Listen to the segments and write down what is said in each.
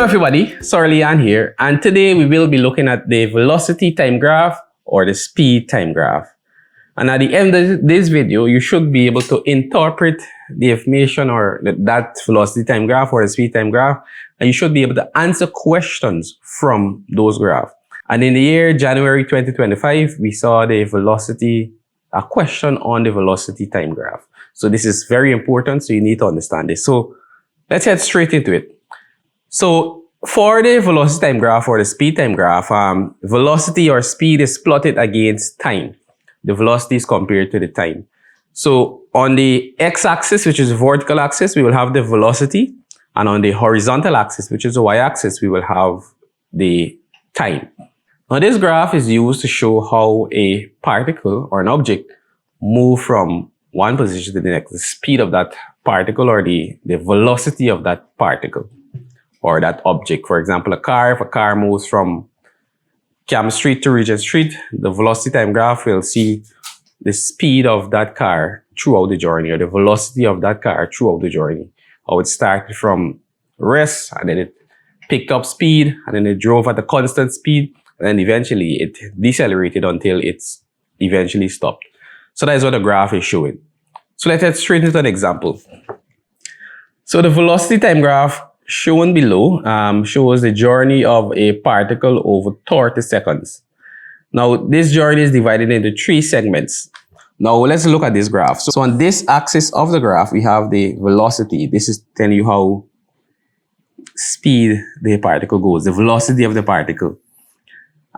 Hello everybody, Sorlian here, and today we will be looking at the velocity time graph or the speed time graph. And at the end of this video, you should be able to interpret the information or that velocity time graph or the speed time graph, and you should be able to answer questions from those graphs. And in the year January 2025, we saw a question on the velocity time graph. So this is very important, so you need to understand this. So let's head straight into it. So for the velocity time graph or the speed time graph, velocity or speed is plotted against time. The velocity is compared to the time. So on the x-axis, which is the vertical axis, we will have the velocity. And on the horizontal axis, which is the y-axis, we will have the time. Now this graph is used to show how a particle or an object move from one position to the next, the speed of that particle or the velocity of that particle or that object. For example, a car, if a car moves from Cam Street to Regent Street, the velocity time graph will see the speed of that car throughout the journey, or the velocity of that car throughout the journey. How it started from rest, and then it picked up speed, and then it drove at a constant speed, and then eventually it decelerated until it's eventually stopped. So that is what the graph is showing. So let's head straight into an example. So the velocity time graph shown below shows the journey of a particle over 30 seconds. Now, this journey is divided into 3 segments. Now, let's look at this graph. So on this axis of the graph, we have the velocity. This is telling you how speed the particle goes, the velocity of the particle.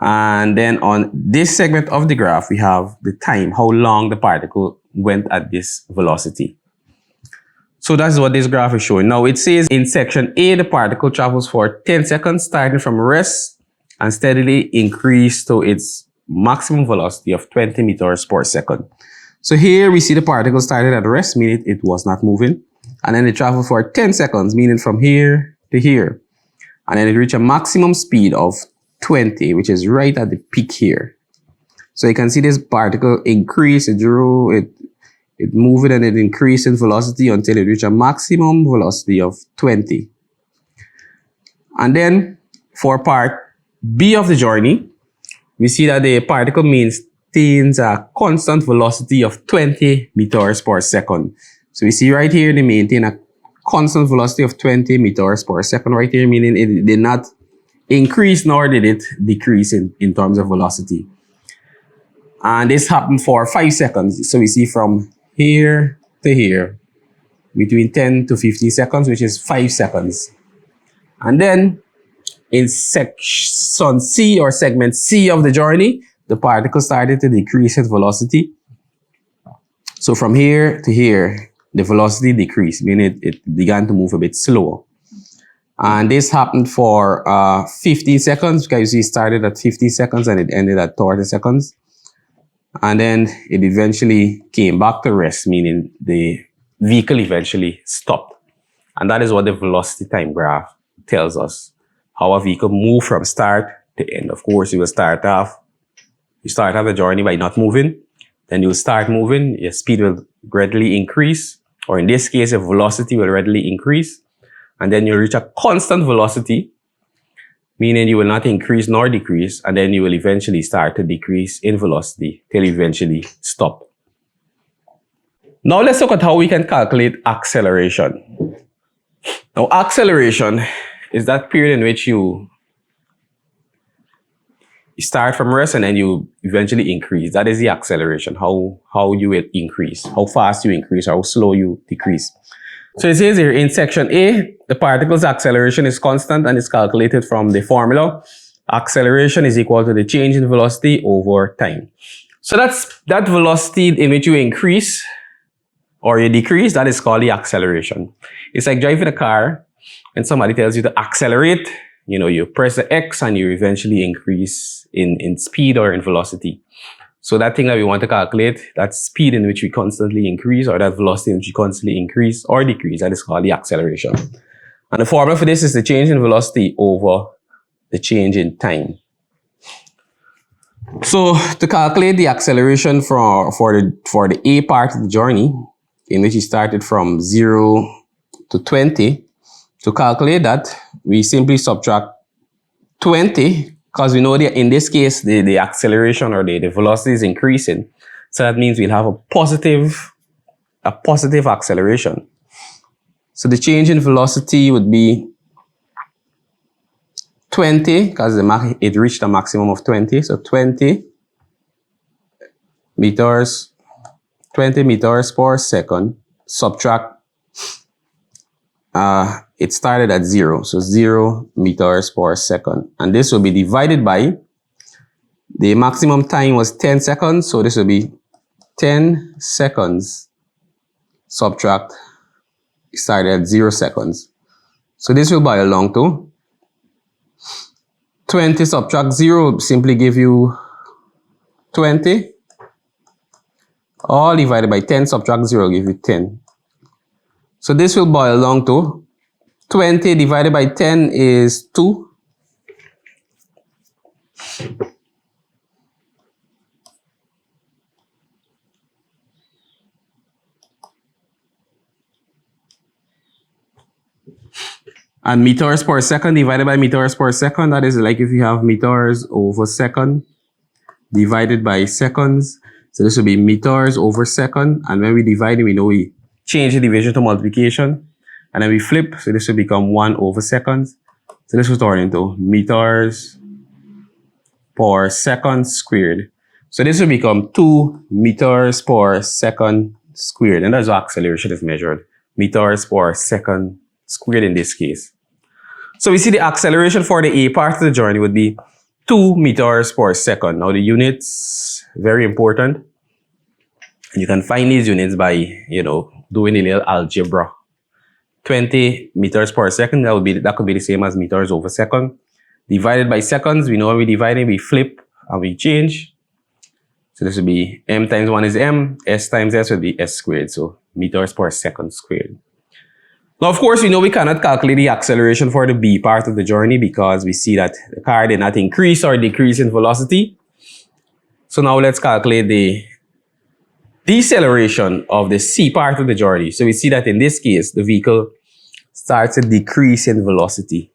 And then on this segment of the graph, we have the time, how long the particle went at this velocity. So that's what this graph is showing. Now it says in section A, the particle travels for 10 seconds, starting from rest and steadily increase to its maximum velocity of 20 meters per second. So here we see the particle started at rest, meaning it was not moving. And then it traveled for 10 seconds, meaning from here to here. And then it reached a maximum speed of 20, which is right at the peak here. So you can see this particle increase, it moved and it increased in velocity until it reached a maximum velocity of 20. And then for part B of the journey, we see that the particle maintains a constant velocity of 20 meters per second. So we see right here, they maintain a constant velocity of 20 meters per second right here, meaning it did not increase nor did it decrease in terms of velocity. And this happened for 5 seconds. So we see from here to here, between 10 to 15 seconds, which is 5 seconds. And then in section C or segment C of the journey, the particle started to decrease its velocity. So from here to here, the velocity decreased, meaning it began to move a bit slower. And this happened for 15 seconds, because you see it started at 15 seconds and it ended at 30 seconds. And then it eventually came back to rest, meaning the vehicle eventually stopped. And that is what the velocity time graph tells us, how a vehicle moves from start to end. Of course, you start off the journey by not moving. Then you'll start moving, your speed will gradually increase, or in this case, your velocity will readily increase. And then you'll reach a constant velocity, meaning you will not increase nor decrease, and then you will eventually start to decrease in velocity till you eventually stop. Now let's look at how we can calculate acceleration. Now acceleration is that period in which you start from rest and then you eventually increase. That is the acceleration, how you will increase, how fast you increase, how slow you decrease. So it says here in section A, the particle's acceleration is constant and is calculated from the formula. Acceleration is equal to the change in velocity over time. So that's that velocity in which you increase or you decrease, that is called the acceleration. It's like driving a car and somebody tells you to accelerate. You know, you press the X and you eventually increase in speed or in velocity. So that thing that we want to calculate, that speed in which we constantly increase, or that velocity in which we constantly increase or decrease, that is called the acceleration. And the formula for this is the change in velocity over the change in time. So to calculate the acceleration for the A part of the journey, in which you started from 0 to 20, To calculate that, we simply subtract 20, because we know that in this case, the acceleration or the velocity is increasing. So that means we'll have a positive acceleration. So the change in velocity would be 20, because it reached a maximum of 20. So 20 meters per second, subtract, it started at 0, so 0 meters per second. And this will be divided by, the maximum time was 10 seconds, so this will be 10 seconds, subtract, it started at 0 seconds. So this will boil along to 20 subtract 0 simply give you 20. All divided by 10 subtract 0 give you 10. So this will boil along to 20 divided by 10 is 2. And meters per second divided by meters per second, that is like if you have meters over second divided by seconds. So this will be meters over second. And when we divide it, we know we change the division to multiplication. And then we flip, so this will become 1 over seconds. So this will turn into meters per second squared. So this will become 2 meters per second squared. And that's what acceleration is measured. Meters per second squared in this case. So we see the acceleration for the A part of the journey would be 2 meters per second. Now the units, very important. You can find these units by, doing a little algebra. 20 meters per second, that could be the same as meters over second. Divided by seconds, we know when we divide it, we flip and we change. So this would be m times 1 is m, s times s would be s squared. So meters per second squared. Now, of course, we know we cannot calculate the acceleration for the B part of the journey because we see that the car did not increase or decrease in velocity. So now let's calculate the deceleration of the C part of the journey. So we see that in this case, the vehicle starts to decrease in velocity.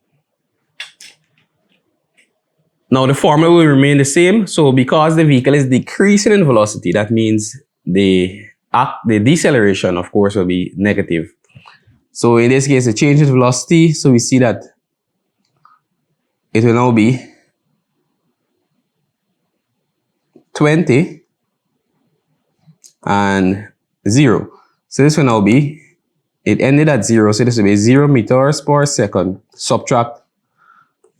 Now the formula will remain the same. So because the vehicle is decreasing in velocity, that means the deceleration, of course, will be negative. So in this case, the change in velocity, so we see that it will now be 20 and 0. So this will now be, it ended at 0, so this will be 0 meters per second, subtract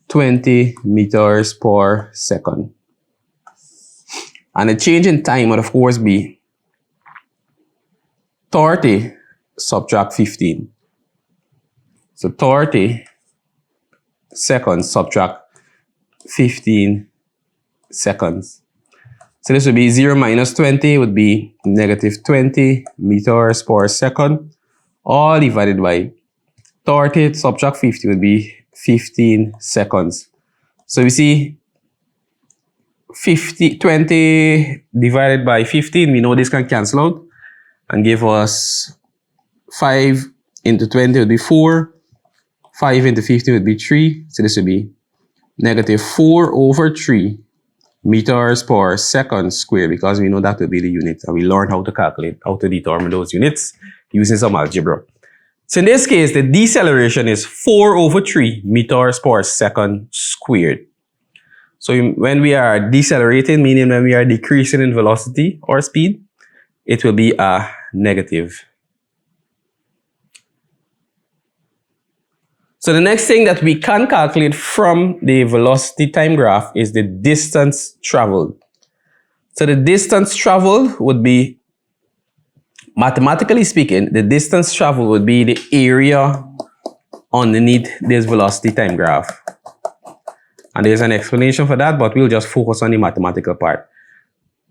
20 meters per second. And the change in time would of course be 30 subtract 15. So 30 seconds subtract 15 seconds. So this would be 0 minus 20 would be negative 20 meters per second. All divided by 30 subtract 50 would be 15 seconds. So we see 20 divided by 15, we know this can cancel out and give us 5 into 20 would be 4. 5 into 50 would be 3. So this would be negative 4 over 3 meters per second squared, because we know that will be the unit. And we learned how to calculate, how to determine those units using some algebra. So in this case, the deceleration is 4 over 3 meters per second squared. So when we are decelerating, meaning when we are decreasing in velocity or speed, it will be a negative. So the next thing that we can calculate from the velocity time graph is the distance traveled. So the distance traveled would be, mathematically speaking, the distance traveled would be the area underneath this velocity time graph. And there's an explanation for that, but we'll just focus on the mathematical part.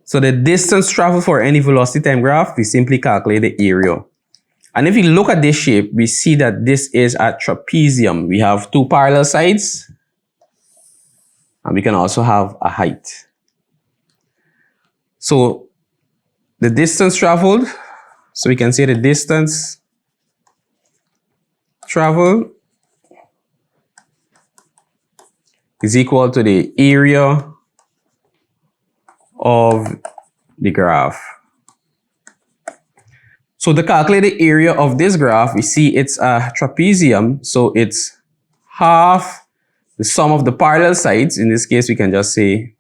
So the distance traveled for any velocity time graph, we simply calculate the area. And if you look at this shape, we see that this is a trapezium. We have two parallel sides, and we can also have a height. So the distance traveled, so we can say the distance traveled is equal to the area of the graph. So to calculate the area of this graph, we see it's a trapezium, so it's half the sum of the parallel sides. In this case, we can just say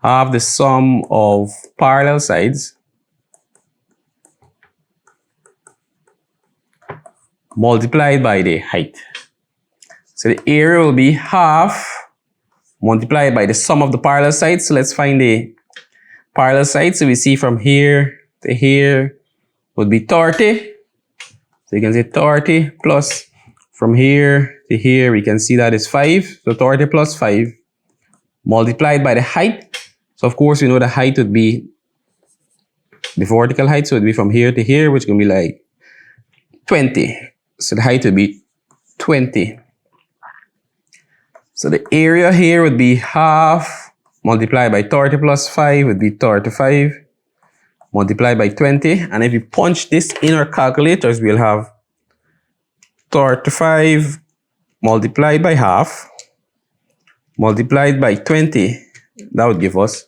half the sum of parallel sides multiplied by the height. So the area will be half multiplied by the sum of the parallel sides. So let's find the parallel sides. So we see from here to here would be 30. So you can say 30 plus from here to here, we can see that is 5. So 30 plus 5 multiplied by the height. So of course, we know the height would be the vertical height. So it would be from here to here, which can be like 20. So the height would be 20. So the area here would be half multiplied by 30 plus 5 would be 35 multiplied by 20. And if we punch this in our calculators, we'll have 35 multiplied by half multiplied by 20. That would give us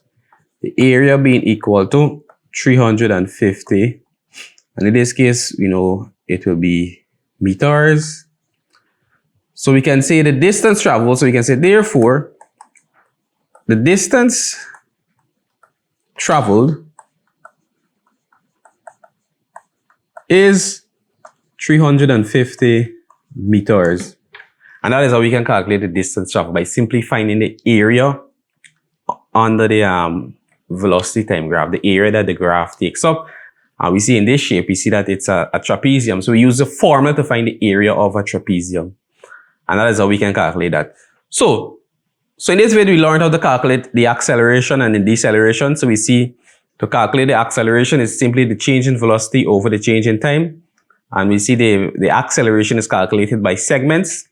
the area being equal to 350. And in this case, we know it will be meters. So we can say the distance traveled. So we can say, therefore, the distance traveled is 350 meters. And that is how we can calculate the distance traveled, by simply finding the area under the velocity time graph, the area that the graph takes up. And we see in this shape, we see that it's a trapezium. So we use the formula to find the area of a trapezium. And that is how we can calculate that. So in this video, we learned how to calculate the acceleration and the deceleration. So we see to calculate the acceleration is simply the change in velocity over the change in time. And we see the acceleration is calculated by segments.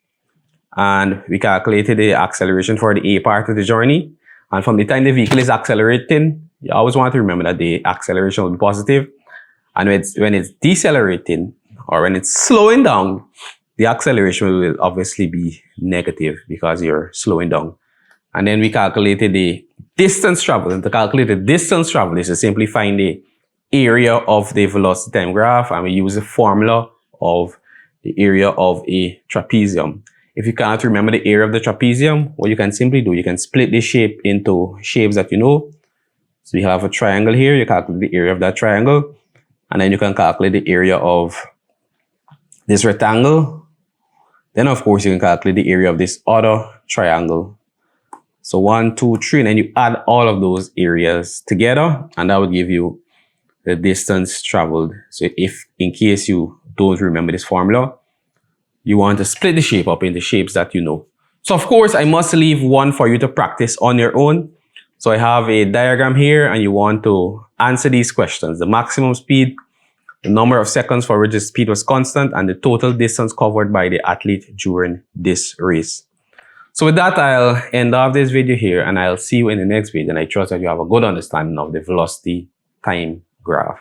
And we calculated the acceleration for the A part of the journey. And from the time the vehicle is accelerating, you always want to remember that the acceleration will be positive. And when it's decelerating or when it's slowing down, the acceleration will obviously be negative because you're slowing down. And then we calculated the distance traveled. And to calculate the distance traveled is to simply find the area of the velocity time graph, and we use the formula of the area of a trapezium. If you can't remember the area of the trapezium, what you can simply do, you can split the shape into shapes that you know. So you have a triangle here, you calculate the area of that triangle, and then you can calculate the area of this rectangle. Then of course you can calculate the area of this other triangle. So 1, 2, 3, and then you add all of those areas together, and that would give you the distance traveled. So if in case you don't remember this formula, you want to split the shape up into shapes that you know. So of course, I must leave one for you to practice on your own. So I have a diagram here, and you want to answer these questions: the maximum speed, the number of seconds for which the speed was constant, and the total distance covered by the athlete during this race. So with that, I'll end off this video here, and I'll see you in the next video. And I trust that you have a good understanding of the velocity time graph.